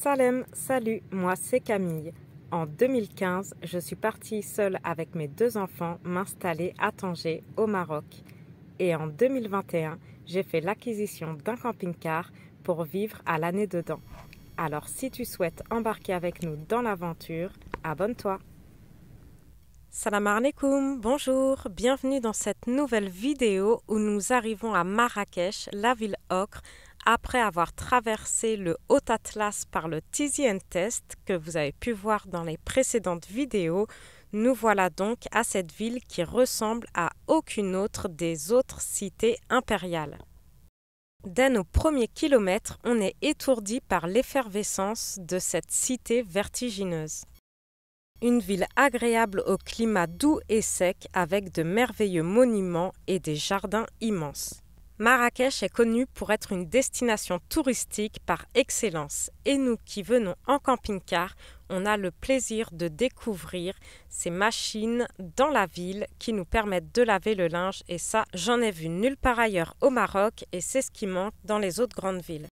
Salem, salut, moi c'est Camille. En 2015, je suis partie seule avec mes 2 enfants m'installer à Tanger, au Maroc. Et en 2021, j'ai fait l'acquisition d'un camping-car pour vivre à l'année dedans. Alors si tu souhaites embarquer avec nous dans l'aventure, abonne-toi. Salam alaikum, bonjour, bienvenue dans cette nouvelle vidéo où nous arrivons à Marrakech, la ville ocre, après avoir traversé le Haut Atlas par le Tizi Test que vous avez pu voir dans les précédentes vidéos. Nous voilà donc à cette ville qui ressemble à aucune autre des autres cités impériales. Dès nos premiers kilomètres, on est étourdi par l'effervescence de cette cité vertigineuse. Une ville agréable au climat doux et sec avec de merveilleux monuments et des jardins immenses. Marrakech est connue pour être une destination touristique par excellence et nous qui venons en camping-car, on a le plaisir de découvrir ces machines dans la ville qui nous permettent de laver le linge et ça, j'en ai vu nulle part ailleurs au Maroc et c'est ce qui manque dans les autres grandes villes.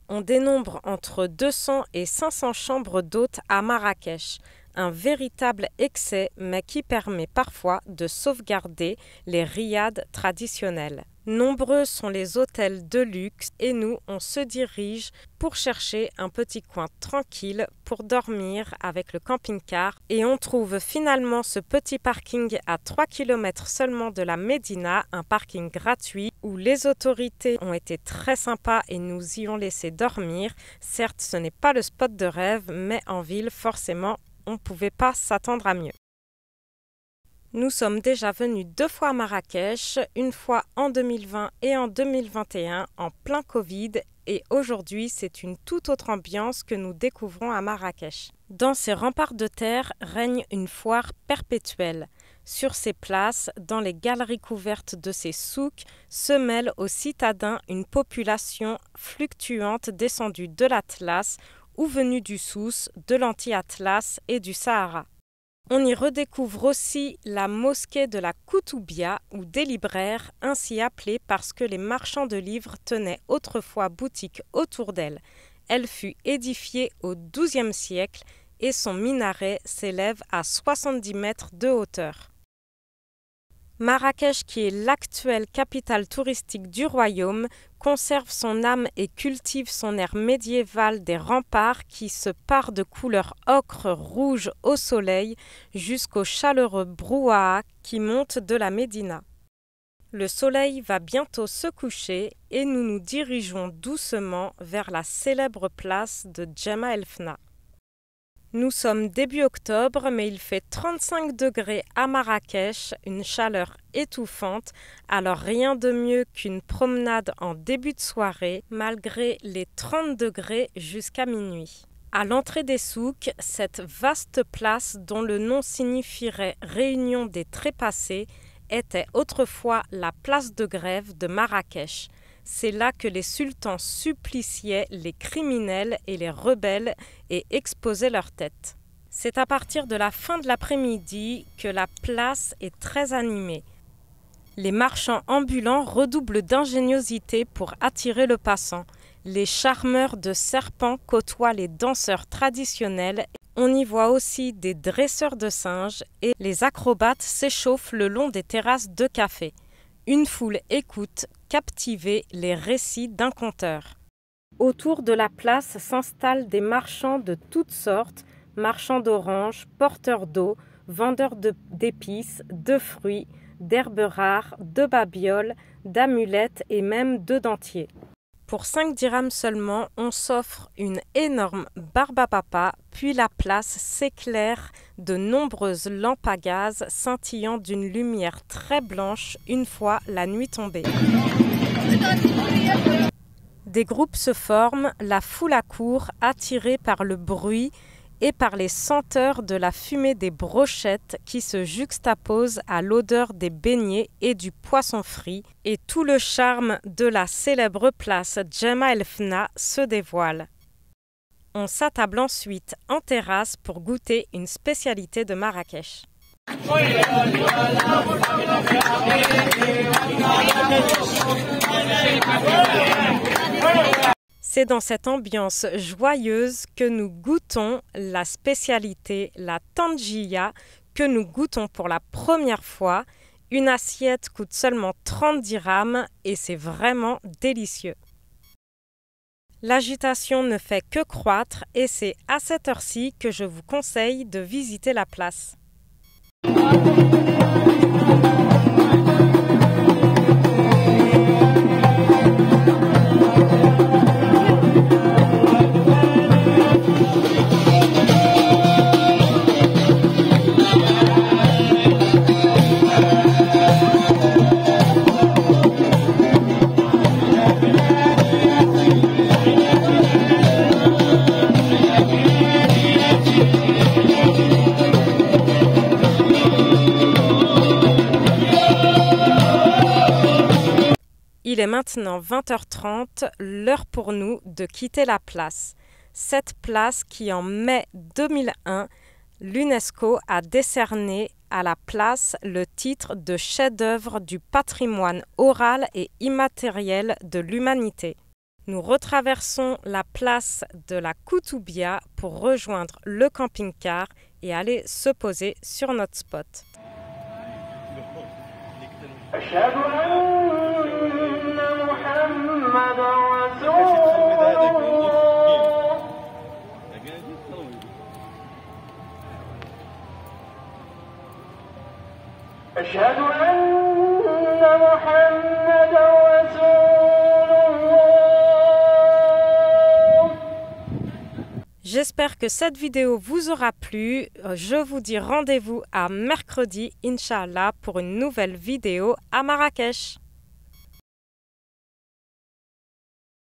On dénombre entre 200 et 500 chambres d'hôtes à Marrakech, un véritable excès mais qui permet parfois de sauvegarder les riads traditionnels. Nombreux sont les hôtels de luxe et nous, on se dirige pour chercher un petit coin tranquille pour dormir avec le camping-car et on trouve finalement ce petit parking à 3 km seulement de la Médina, un parking gratuit où les autorités ont été très sympas et nous y ont laissé dormir. Certes, ce n'est pas le spot de rêve, mais en ville, forcément, on ne pouvait pas s'attendre à mieux. Nous sommes déjà venus 2 fois à Marrakech, une fois en 2020 et en 2021 en plein Covid et aujourd'hui c'est une toute autre ambiance que nous découvrons à Marrakech. Dans ces remparts de terre règne une foire perpétuelle. Sur ces places, dans les galeries couvertes de ces souks, se mêle aux citadins une population fluctuante descendue de l'Atlas ou venue du Souss, de l'anti-Atlas et du Sahara. On y redécouvre aussi la mosquée de la Koutoubia ou des libraires, ainsi appelée parce que les marchands de livres tenaient autrefois boutique autour d'elle. Elle fut édifiée au XIIe siècle et son minaret s'élève à 70 mètres de hauteur. Marrakech, qui est l'actuelle capitale touristique du royaume, conserve son âme et cultive son air médiéval des remparts qui se parent de couleurs ocre rouge au soleil jusqu'au chaleureux brouhaha qui monte de la Médina. Le soleil va bientôt se coucher et nous nous dirigeons doucement vers la célèbre place de Jemaa el Fna. Nous sommes début octobre, mais il fait 35 degrés à Marrakech, une chaleur étouffante, alors rien de mieux qu'une promenade en début de soirée, malgré les 30 degrés jusqu'à minuit. À l'entrée des souks, cette vaste place dont le nom signifierait réunion des trépassés, était autrefois la place de grève de Marrakech. C'est là que les sultans suppliciaient les criminels et les rebelles et exposaient leurs têtes. C'est à partir de la fin de l'après-midi que la place est très animée. Les marchands ambulants redoublent d'ingéniosité pour attirer le passant. Les charmeurs de serpents côtoient les danseurs traditionnels. On y voit aussi des dresseurs de singes et les acrobates s'échauffent le long des terrasses de café. Une foule écoute, captivée, les récits d'un conteur. Autour de la place s'installent des marchands de toutes sortes, marchands d'oranges, porteurs d'eau, vendeurs d'épices, de fruits, d'herbes rares, de babioles, d'amulettes et même de dentiers. Pour 5 dirhams seulement, on s'offre une énorme barbe à papa, puis la place s'éclaire de nombreuses lampes à gaz scintillant d'une lumière très blanche une fois la nuit tombée. Des groupes se forment, la foule accourt, attirée par le bruit et par les senteurs de la fumée des brochettes qui se juxtaposent à l'odeur des beignets et du poisson frit, et tout le charme de la célèbre place Jemaa el Fna se dévoile. On s'attable ensuite en terrasse pour goûter une spécialité de Marrakech. C'est dans cette ambiance joyeuse que nous goûtons la spécialité, la tangia, que nous goûtons pour la première fois. Une assiette coûte seulement 30 dirhams et c'est vraiment délicieux. L'agitation ne fait que croître et c'est à cette heure-ci que je vous conseille de visiter la place. Il est maintenant 20h30, l'heure pour nous de quitter la place. Cette place qui en mai 2001, l'UNESCO a décerné à la place le titre de chef-d'œuvre du patrimoine oral et immatériel de l'humanité. Nous retraversons la place de la Koutoubia pour rejoindre le camping-car et aller se poser sur notre spot. J'espère que cette vidéo vous aura plu. Je vous dis rendez-vous à mercredi, Inch'Allah, pour une nouvelle vidéo à Marrakech.